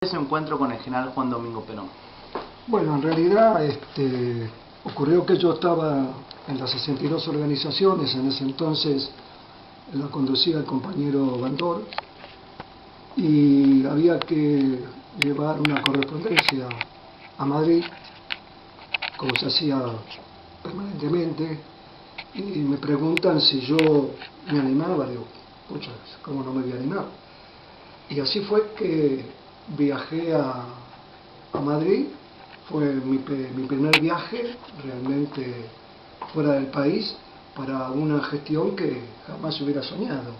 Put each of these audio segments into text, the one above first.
Ese encuentro con el general Juan Domingo Perón? Bueno, en realidad ocurrió que yo estaba en las 62 organizaciones, en ese entonces la conducía el compañero Bandor, y había que llevar una correspondencia a Madrid, como se hacía permanentemente, y me preguntan si yo me animaba. Digo, pucha, ¿cómo no me voy a animar? Y así fue que viajé a Madrid. Fue mi primer viaje realmente fuera del país para una gestión que jamás hubiera soñado.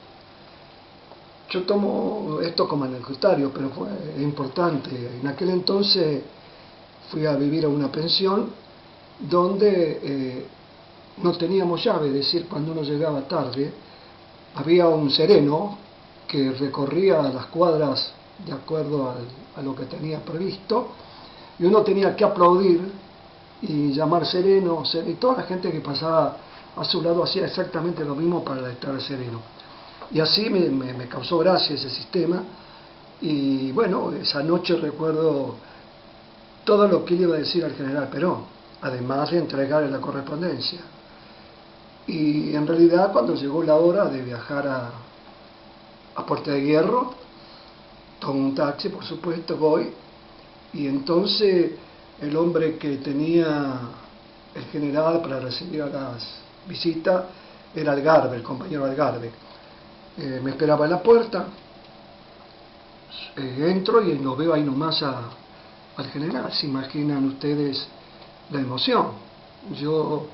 Yo tomo esto como anecdotario, pero fue importante. En aquel entonces fui a vivir a una pensión donde no teníamos llave, es decir, cuando uno llegaba tarde, había un sereno que recorría las cuadras de acuerdo a lo que tenía previsto, y uno tenía que aplaudir y llamar sereno, y toda la gente que pasaba a su lado hacía exactamente lo mismo para estar sereno. Y así me causó gracia ese sistema, y bueno, esa noche recuerdo todo lo que le iba a decir al general Perón, además de entregarle la correspondencia. Y en realidad cuando llegó la hora de viajar a Puerta de Hierro, tomo un taxi, por supuesto, voy, y entonces el hombre que tenía el general para recibir a las visitas era Algarve, el compañero Algarve. Me esperaba en la puerta, entro y lo veo ahí nomás al general. Se imaginan ustedes la emoción. Yo,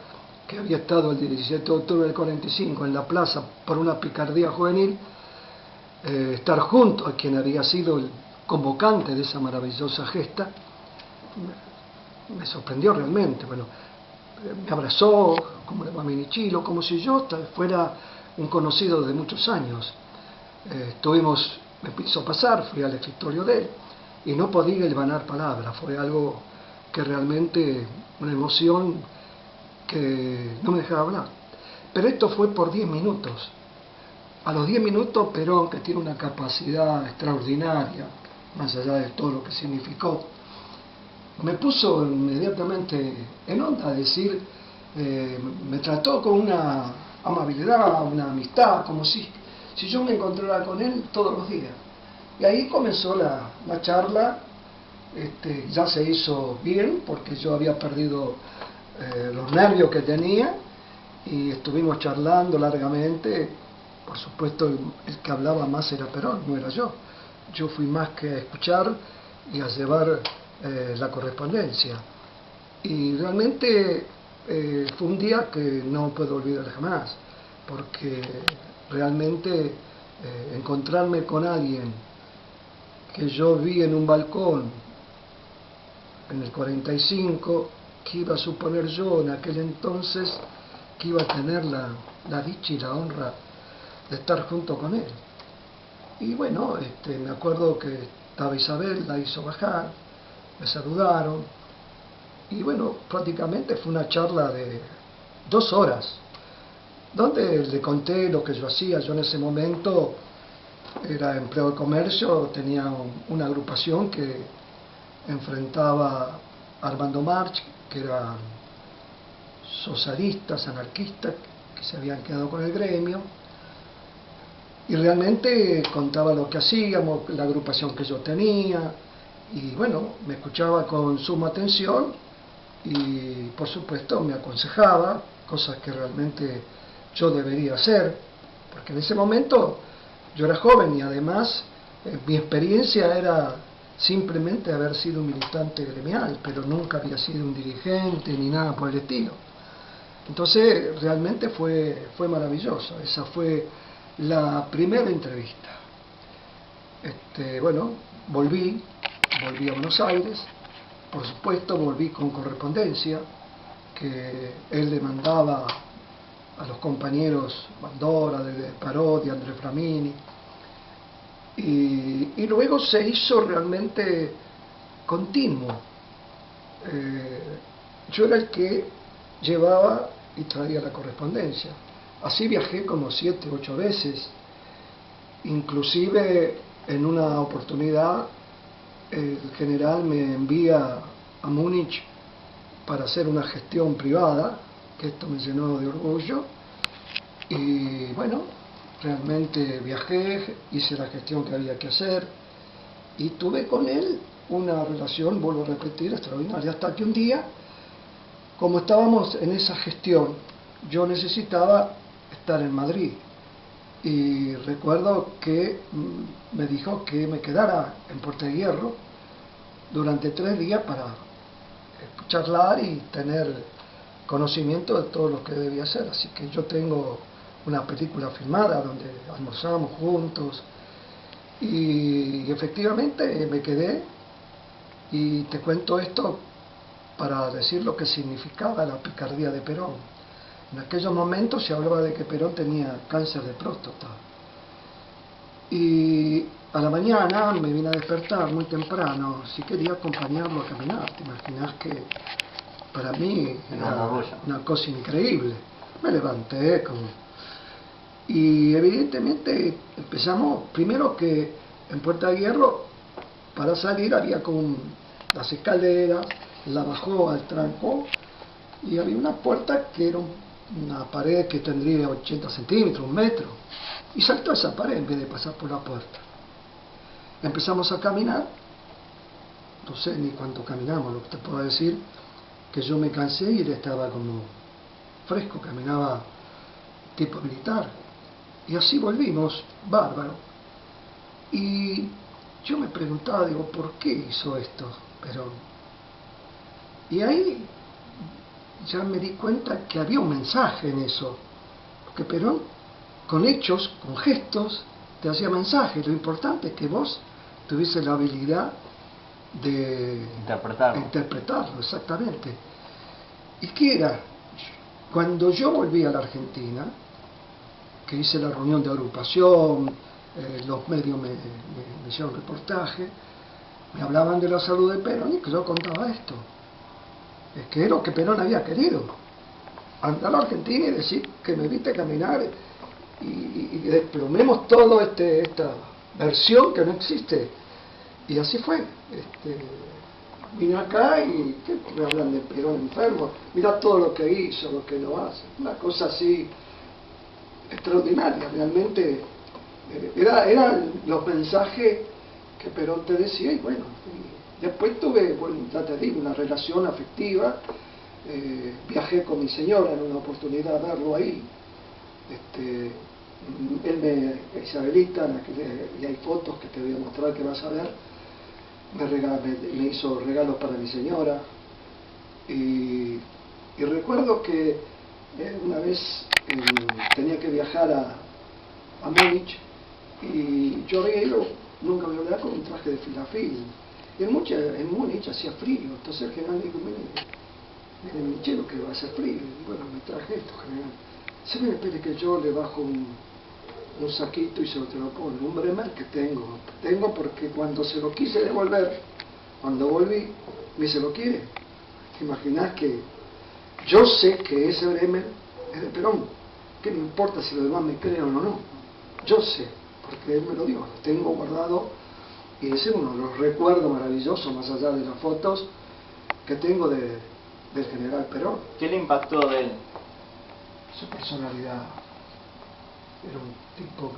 que había estado el 17 de octubre del 45 en la plaza por una picardía juvenil, estar junto a quien había sido el convocante de esa maravillosa gesta, me sorprendió realmente. Bueno, me abrazó, como le va a Minichilo, como si yo fuera un conocido de muchos años. Me hizo pasar, fui al escritorio de él y no podía hilvanar palabras. Fue algo que realmente, una emoción que no me dejaba hablar. Pero esto fue por 10 minutos. A los 10 minutos Perón, que tiene una capacidad extraordinaria, más allá de todo lo que significó, me puso inmediatamente en onda, es decir, me trató con una amabilidad, una amistad, como si yo me encontrara con él todos los días. Y ahí comenzó la charla. Ya se hizo bien, porque yo había perdido los nervios que tenía, y estuvimos charlando largamente. Por supuesto, el que hablaba más era Perón, no era yo. Yo fui más que a escuchar y a llevar la correspondencia. Y realmente fue un día que no puedo olvidar jamás, porque realmente encontrarme con alguien que yo vi en un balcón en el 45, que iba a suponer yo en aquel entonces que iba a tener la dicha y la honra de estar junto con él. Y bueno, me acuerdo que estaba Isabel, la hizo bajar, me saludaron, y bueno, prácticamente fue una charla de 2 horas, donde le conté lo que yo hacía. Yo en ese momento era empleado de comercio, tenía una agrupación que enfrentaba a Armando March, que eran socialistas, anarquistas, que se habían quedado con el gremio, y realmente contaba lo que hacíamos, la agrupación que yo tenía, y bueno, me escuchaba con suma atención y por supuesto me aconsejaba cosas que realmente yo debería hacer, porque en ese momento yo era joven y además mi experiencia era simplemente haber sido un militante gremial, pero nunca había sido un dirigente ni nada por el estilo. Entonces realmente fue maravilloso. Esa fue la primera entrevista. Bueno, volví a Buenos Aires. Por supuesto, volví con correspondencia que él le mandaba a los compañeros Bandora, de Parodia, Andrés Framini, y luego se hizo realmente continuo. Yo era el que llevaba y traía la correspondencia. Así viajé como 7, 8 veces. Inclusive en una oportunidad el general me envía a Múnich para hacer una gestión privada, que esto me llenó de orgullo, y bueno, realmente viajé, hice la gestión que había que hacer, y tuve con él una relación, vuelvo a repetir, extraordinaria, hasta que un día, como estábamos en esa gestión, yo necesitaba estar en Madrid, y recuerdo que me dijo que me quedara en Puerta de Hierro durante 3 días para charlar y tener conocimiento de todo lo que debía hacer. Así que yo tengo una película filmada donde almorzamos juntos y efectivamente me quedé, y te cuento esto para decir lo que significaba la picardía de Perón. En aquellos momentos se hablaba de que Perón tenía cáncer de próstata. Y a la mañana me vine a despertar muy temprano, si quería acompañarlo a caminar. Te imaginas que para mí era una cosa increíble. Me levanté y evidentemente empezamos, primero que en Puerta de Hierro, para salir había con las escaleras, la bajó al tranco y había una puerta que era una pared que tendría 80 centímetros, 1 metro, y saltó esa pared en vez de pasar por la puerta. Empezamos a caminar, no sé ni cuánto caminamos, lo que te puedo decir que yo me cansé y él estaba como fresco, caminaba tipo militar, y así volvimos, bárbaro. Y yo me preguntaba, digo, ¿por qué hizo esto Perón? Y ahí ya me di cuenta que había un mensaje en eso, porque Perón con hechos, con gestos, te hacía mensaje. Lo importante es que vos tuviese la habilidad de interpretarlo, exactamente. ¿Y qué era? Cuando yo volví a la Argentina, que hice la reunión de agrupación, los medios me hicieron reportaje, me hablaban de la salud de Perón y que yo contaba esto. Es que era lo que Perón había querido. Andar a la Argentina y decir que me viste caminar y desplomemos todo esta versión que no existe. Y así fue. Vine acá y ¿qué me hablan de Perón enfermo? Mira todo lo que hizo, lo que no hace. Una cosa así extraordinaria, realmente. Eran los mensajes que Perón te decía, y bueno, después tuve, bueno, ya te digo, una relación afectiva. Viajé con mi señora en una oportunidad a verlo ahí. Isabelita, y hay fotos que te voy a mostrar que vas a ver, me hizo regalos para mi señora. Y recuerdo que una vez tenía que viajar a Múnich, y yo había ido, nunca me olvidé, con un traje de filafil. Y en Múnich hacía frío, entonces el general dijo, mire, Michelo, que va a hacer frío. Y bueno, me traje esto, general. Se me espere que yo le bajo un saquito y se lo pongo, un Bremer que tengo porque cuando se lo quise devolver, cuando volví, me dice, ¿lo quiere? ¿Te imaginas que yo sé que ese Bremer es de Perón? ¿Qué me importa si los demás me creen o no? Yo sé, porque él me lo dio, lo tengo guardado, y ese es uno de los recuerdos maravillosos, más allá de las fotos que tengo del general Perón. ¿Qué le impactó de él? Su personalidad. Era un tipo,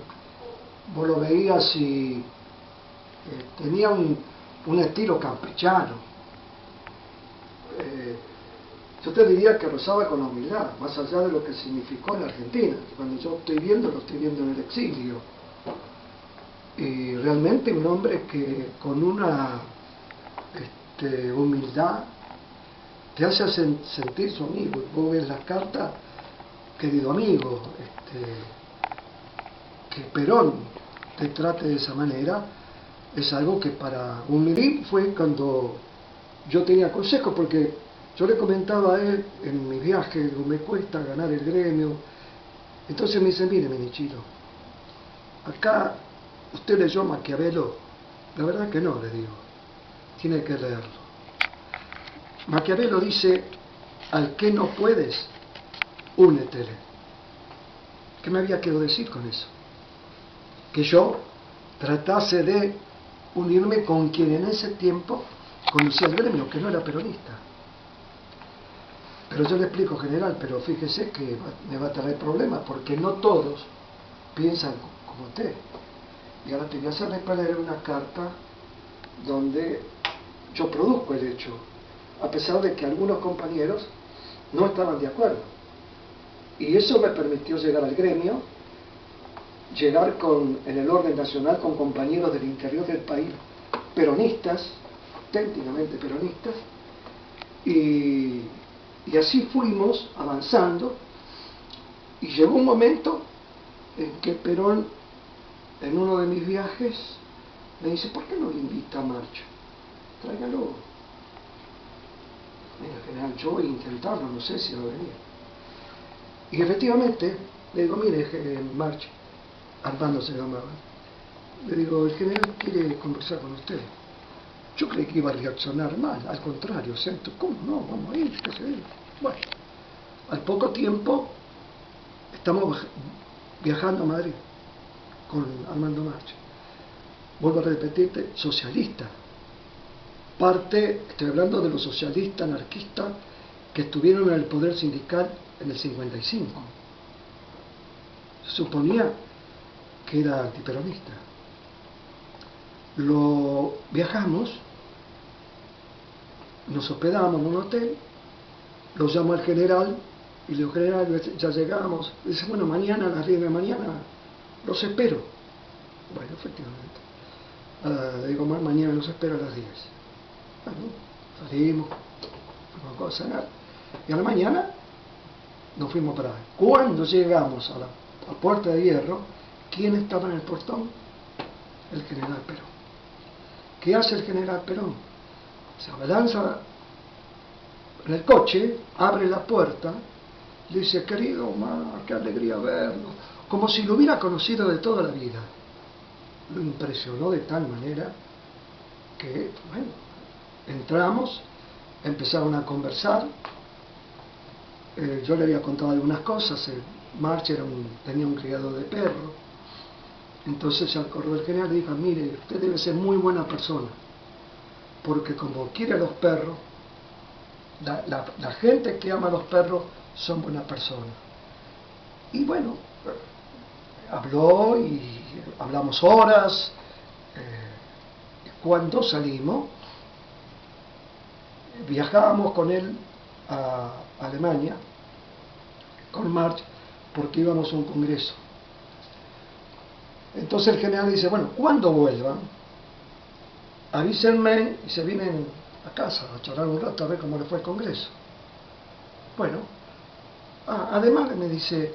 vos lo veías y tenía un estilo campechano. Yo te diría que rozaba con la humildad, más allá de lo que significó en Argentina. Cuando yo estoy viendo, lo estoy viendo en el exilio. Y realmente un hombre que con una humildad te hace sentir su amigo. Vos ves las cartas, querido amigo, que Perón te trate de esa manera, es algo que para un fue cuando yo tenía consejo, porque yo le comentaba a él en mi viaje, me cuesta ganar el gremio. Entonces me dice, mire, Minichilo, acá usted leyó Maquiavelo. La verdad que no, le digo, tiene que leerlo. Maquiavelo dice, al que no puedes, únetele. ¿Qué me había querido decir con eso? Que yo tratase de unirme con quien en ese tiempo conducía el gremio, que no era peronista. Pero yo le explico, general, pero fíjese que me va a traer problemas, porque no todos piensan como usted. Y ahora te voy a hacer leer una carta donde yo produzco el hecho, a pesar de que algunos compañeros no estaban de acuerdo. Y eso me permitió llegar al gremio, llegar en el orden nacional con compañeros del interior del país, peronistas, auténticamente peronistas, y así fuimos avanzando, y llegó un momento en que Perón, en uno de mis viajes, me dice, ¿por qué no le invita a marcha? Tráigalo. Mira, general, yo voy a intentarlo, no sé si va a venir. Y efectivamente, le digo, mire, March, Armando se llamaba, le digo, el general quiere conversar con usted. Yo creí que iba a reaccionar mal, al contrario, siento, ¿cómo no? Vamos a ir, qué sé yo. Bueno, al poco tiempo estamos viajando a Madrid con Armando March. Vuelvo a repetirte, socialista. Estoy hablando de los socialistas anarquistas que estuvieron en el poder sindical en el 55. Se suponía que era antiperonista. Viajamos, nos hospedamos en un hotel, lo llamo al general y le digo, general, ya llegamos. Dice, bueno, mañana a las 10 de la mañana los espero. Bueno, efectivamente. Le digo, mañana los espero a las 10. Bueno, salimos, fuimos a cenar. Y a la mañana nos fuimos para ahí. Cuando llegamos a la Puerta de Hierro, ¿quién estaba en el portón? El general Perón. ¿Qué hace el general Perón? Se abalanza en el coche, abre la puerta, le dice, querido Omar, qué alegría verlo, como si lo hubiera conocido de toda la vida. Lo impresionó de tal manera que, bueno, entramos, empezaron a conversar. Yo le había contado algunas cosas. March tenía un criado de perro. Entonces se acordó el general y dijo, mire, usted debe ser muy buena persona, porque como quiere a los perros, la gente que ama a los perros son buenas personas. Y bueno, habló y hablamos horas. Cuando salimos, viajábamos con él a Alemania, con March, porque íbamos a un congreso. Entonces el general dice, bueno, cuando vuelvan, avísenme y se vienen a casa a charlar un rato a ver cómo le fue el congreso. Bueno, además me dice,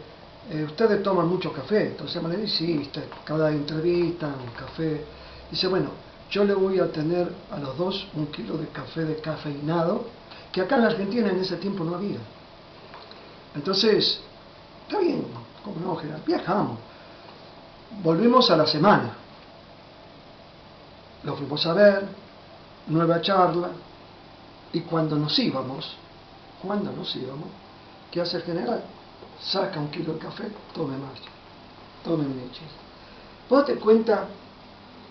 ustedes toman mucho café. Entonces me dice, sí, cada entrevista, un café. Dice, bueno, yo le voy a tener a los dos 1 kilo de café descafeinado, que acá en la Argentina en ese tiempo no había. Entonces, está bien, como no, general, viajamos. Volvimos a la semana. Lo fuimos a ver, nueva charla, y cuando nos íbamos, ¿qué hace el general? Saca 1 kilo de café, tome más, tome leche. Vos te cuenta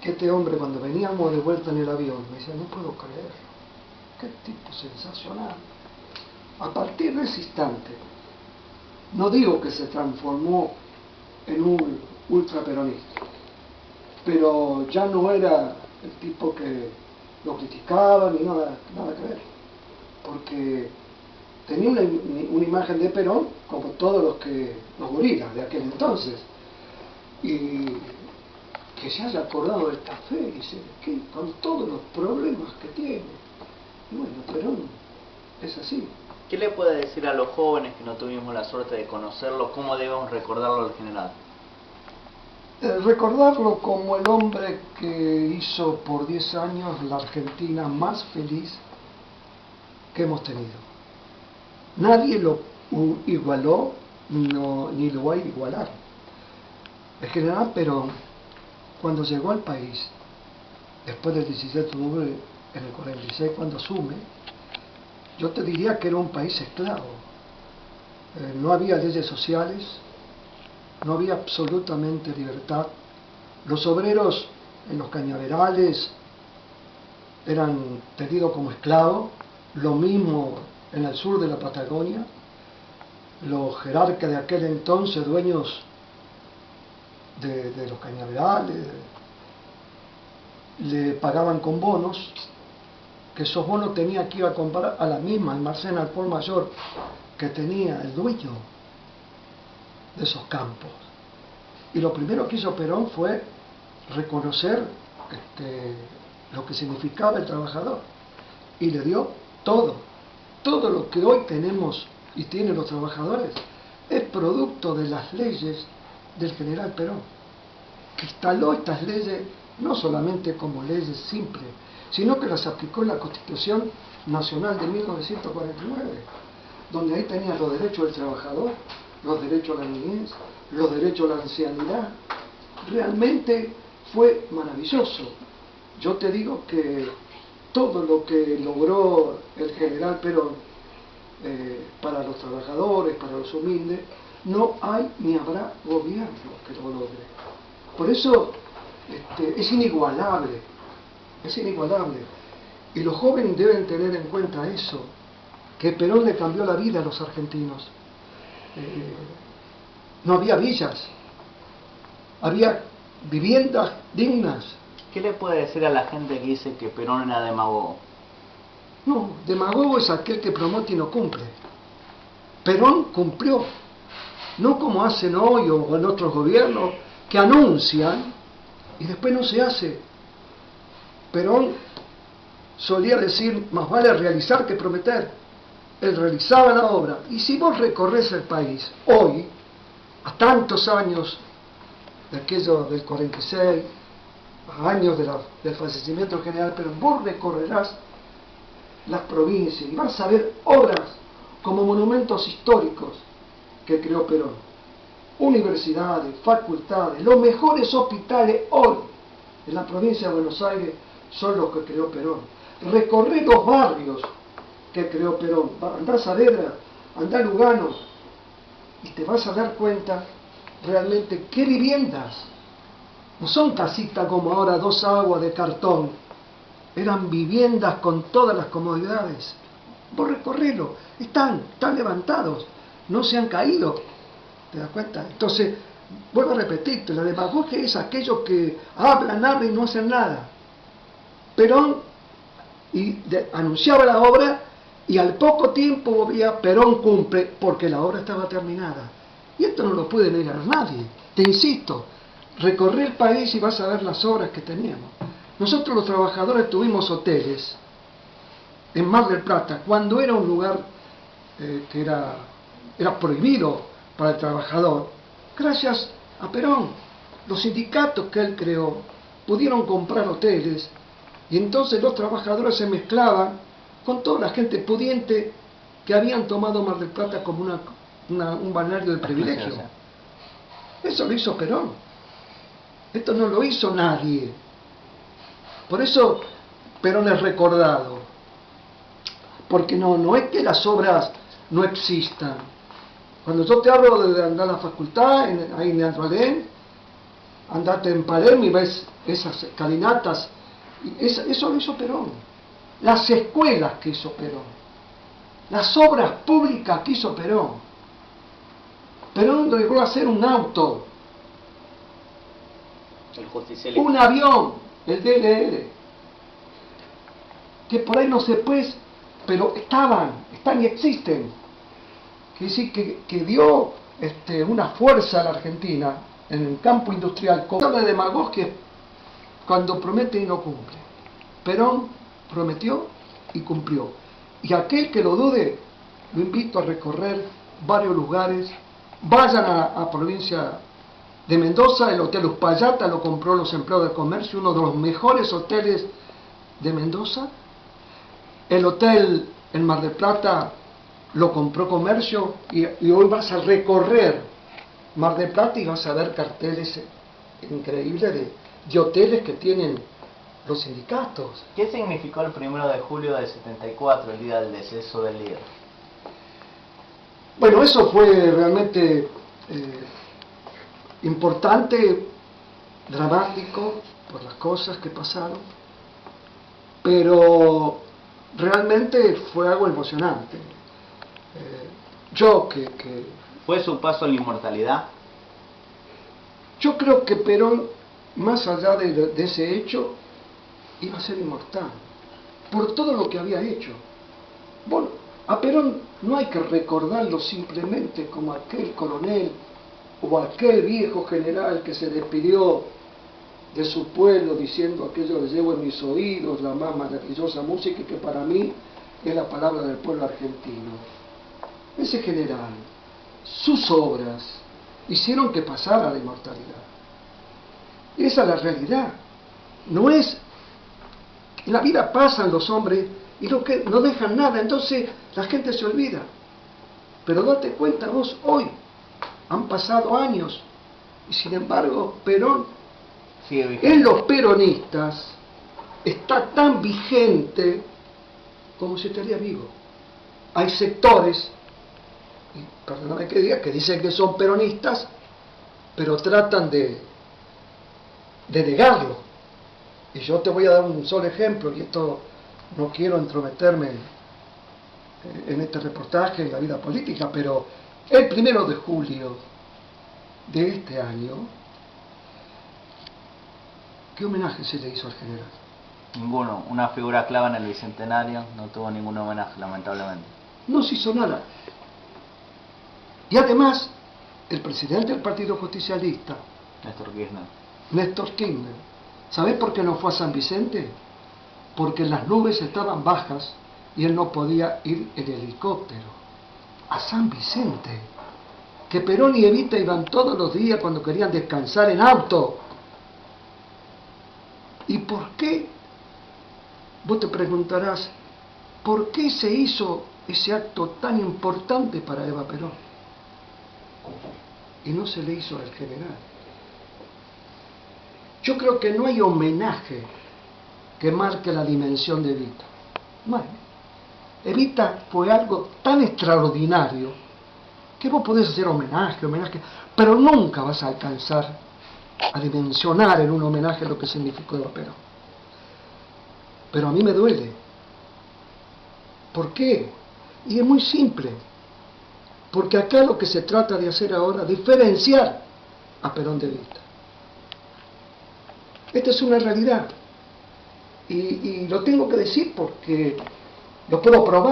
que este hombre, cuando veníamos de vuelta en el avión, me decía, no puedo creerlo, qué tipo sensacional. A partir de ese instante, no digo que se transformó en un ultraperonista, pero ya no era el tipo que lo criticaba ni nada que ver, porque tenía una imagen de Perón como todos los gorilas de aquel entonces, y que se haya acordado del café, y dice, ¿qué? Con todos los problemas que tiene. Y bueno, Perón es así. ¿Qué le puede decir a los jóvenes que no tuvimos la suerte de conocerlo? ¿Cómo debemos recordarlo al general? Recordarlo como el hombre que hizo por 10 años la Argentina más feliz que hemos tenido. Nadie lo igualó, ni lo va a igualar. El general Perón, cuando llegó al país, después del 17 de octubre, en el 46, cuando asume, yo te diría que era un país esclavo. No había leyes sociales, no había absolutamente libertad. Los obreros en los cañaverales eran tenidos como esclavos, lo mismo en el sur de la Patagonia. Los jerarcas de aquel entonces, dueños de los cañaverales, le pagaban con bonos, que esos bonos tenía que ir a comprar a la misma almacén al por mayor que tenía el dueño de esos campos. Y lo primero que hizo Perón fue reconocer lo que significaba el trabajador, y le dio todo. Todo lo que hoy tenemos y tienen los trabajadores es producto de las leyes del general Perón, que instaló estas leyes no solamente como leyes simples, sino que las aplicó en la Constitución Nacional de 1949, donde ahí tenía los derechos del trabajador, los derechos a la niñez, los derechos a la ancianidad. Realmente fue maravilloso. Yo te digo que todo lo que logró el general Perón para los trabajadores, para los humildes, no hay ni habrá gobierno que lo logre. Por eso es inigualable, es inigualable. Y los jóvenes deben tener en cuenta eso, que Perón le cambió la vida a los argentinos. No había villas, había viviendas dignas. ¿Qué le puede decir a la gente que dice que Perón era demagogo? No, demagogo es aquel que promete y no cumple. Perón cumplió, no como hacen hoy o en otros gobiernos, que anuncian y después no se hace. Perón solía decir, más vale realizar que prometer. Él realizaba la obra. Y si vos recorres el país hoy, a tantos años de aquello del 46, a años del fallecimiento del general Perón, vos recorrerás las provincias y vas a ver obras como monumentos históricos que creó Perón. Universidades, facultades, los mejores hospitales hoy en la provincia de Buenos Aires son los que creó Perón. Recorrer los barrios que creó Perón. Andá a Saavedra, andá a Lugano y te vas a dar cuenta realmente qué viviendas. No son casitas como ahora, 2 aguas de cartón. Eran viviendas con todas las comodidades. Vos recorrelo, están levantados, no se han caído. ¿Te das cuenta? Entonces, vuelvo a repetirte, la demagogia es aquello que hablan y no hacen nada. Perón anunciaba la obra y al poco tiempo volvía, Perón cumple, porque la obra estaba terminada. Y esto no lo puede negar nadie. Te insisto, recorre el país y vas a ver las obras que teníamos. Nosotros los trabajadores tuvimos hoteles en Mar del Plata, cuando era un lugar que era prohibido para el trabajador, gracias a Perón. Los sindicatos que él creó pudieron comprar hoteles y entonces los trabajadores se mezclaban con toda la gente pudiente que habían tomado Mar del Plata como un balneario de privilegio. Eso lo hizo Perón. Esto no lo hizo nadie. Por eso Perón es recordado. Porque no es que las obras no existan. Cuando yo te hablo de andar a la facultad, ahí en Alvalén, andate en Palermo y ves esas escalinatas, eso lo hizo Perón. Las escuelas que hizo Perón. Las obras públicas que hizo Perón. Perón logró hacer un auto, un avión, el DLR, que por ahí no se puede, pero están y existen. Quiere decir que dio una fuerza a la Argentina en el campo industrial. Habla de demagogia cuando promete y no cumple. Perón prometió y cumplió. Y aquel que lo dude, lo invito a recorrer varios lugares. Vayan a provincia de Mendoza, el Hotel Uspallata lo compró los empleados de comercio, uno de los mejores hoteles de Mendoza. El hotel en Mar del Plata lo compró comercio y hoy vas a recorrer Mar del Plata y vas a ver carteles increíbles de hoteles que tienen los sindicatos. ¿Qué significó el 1 de julio del 74, el día del deceso del líder? Bueno, eso fue realmente importante, dramático, por las cosas que pasaron, pero realmente fue algo emocionante. ¿Fue su paso a la inmortalidad? Yo creo que Perón, más allá de ese hecho, iba a ser inmortal, por todo lo que había hecho. Bueno, a Perón no hay que recordarlo simplemente como aquel coronel o aquel viejo general que se despidió de su pueblo diciendo aquello que llevo en mis oídos, la más maravillosa música, que para mí es la palabra del pueblo argentino. Ese general, sus obras hicieron que pasara la inmortalidad. Esa es la realidad. No es... En la vida pasan los hombres y no dejan nada, entonces la gente se olvida. Pero date cuenta vos, hoy han pasado años y sin embargo Perón, en los peronistas, está tan vigente como si estaría vivo. Hay sectores, y perdóname que diga, que dicen que son peronistas, pero tratan de negarlo. Y yo te voy a dar un solo ejemplo, y esto no quiero entrometerme en este reportaje, en la vida política, pero el 1 de julio de este año, ¿qué homenaje se le hizo al general? Ninguno. Una figura clave en el Bicentenario no tuvo ningún homenaje, lamentablemente. No se hizo nada. Y además, el presidente del Partido Justicialista, Néstor Kirchner, ¿sabés por qué no fue a San Vicente? Porque las nubes estaban bajas y él no podía ir en helicóptero a San Vicente. Que Perón y Evita iban todos los días cuando querían descansar en auto. ¿Y por qué? Vos te preguntarás, ¿por qué se hizo ese acto tan importante para Eva Perón? Y no se le hizo al general. Yo creo que no hay homenaje que marque la dimensión de Evita. No hay. Evita fue algo tan extraordinario que vos podés hacer homenaje, pero nunca vas a alcanzar a dimensionar en un homenaje lo que significó Eva Perón. Pero a mí me duele. ¿Por qué? Y es muy simple. Porque acá lo que se trata de hacer ahora es diferenciar a Perón de Evita. Esta es una realidad. Y lo tengo que decir porque lo puedo probar.